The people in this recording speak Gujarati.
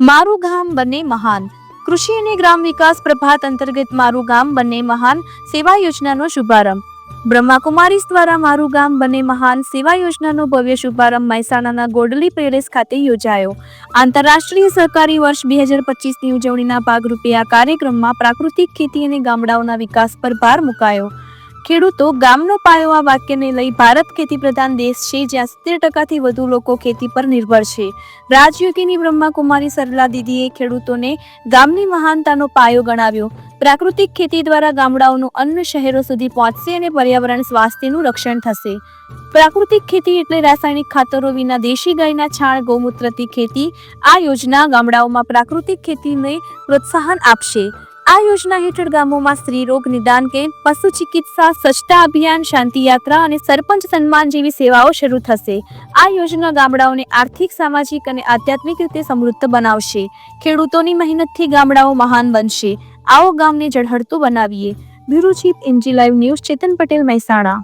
મારું ગામ બને મહાન. કૃષિ અને ગ્રામ વિકાસ પ્રભાત અંતર્ગત મારું ગામ બને મહાન સેવા યોજનાનો શુભારંભ. બ્રહ્માકુમારીઝ દ્વારા મારું ગામ બને મહાન સેવા યોજનાનો ભવ્ય શુભારંભ મહેસાણાના ગોડલી પેલેસ ખાતે યોજાયો. આંતરરાષ્ટ્રીય સહકારી વર્ષ 2025ની ઉજવણીના ભાગરૂપે આ કાર્યક્રમમાં પ્રાકૃતિક ખેતી અને ગામડાઓના વિકાસ પર ભાર મુકાયો. ખેડૂતો ગામનો પાયો આ વાક્યને લઈ ભારત ખેતી પ્રધાન દેશ છે, જ્યાં 70%થી વધુ લોકો ખેતી પર નિર્ભર છે. રાજયોગીની બ્રહ્માકુમારી સરલા દીદીએ ખેડૂતોને ગામની મહાનતાનો પાયો ગણાવ્યો. પ્રાકૃતિક ખેતી દ્વારા ગામડાઓનું અન્ન શહેરો સુધી પહોંચશે અને પર્યાવરણ સ્વાસ્થ્યનું રક્ષણ થશે. પ્રાકૃતિક ખેતી એટલે રાસાયણિક ખાતરો વિના દેશી ગાયના છાણ ગૌમૂત્રથી ખેતી. આ યોજના ગામડાઓમાં પ્રાકૃતિક ખેતીને પ્રોત્સાહન આપશે. આ યોજના હેઠળ ગામોમાં સ્ત્રી રોગ નિદાન કેમ્પ, પશુ ચિકિત્સા, સ્વચ્છતા અભિયાન, શાંતિ યાત્રા અને સરપંચ સન્માન જેવી સેવાઓ શરૂ થશે. આ યોજના ગામડાઓને આર્થિક, સામાજિક અને આધ્યાત્મિક રીતે સમૃદ્ધ બનાવશે. ખેડૂતોની મહેનતથી ગામડાઓ મહાન બનશે. આવો ગામને ઝળહળતું બનાવીએ. Bureau chief, NG live news, Chetan Patel, Mehsana.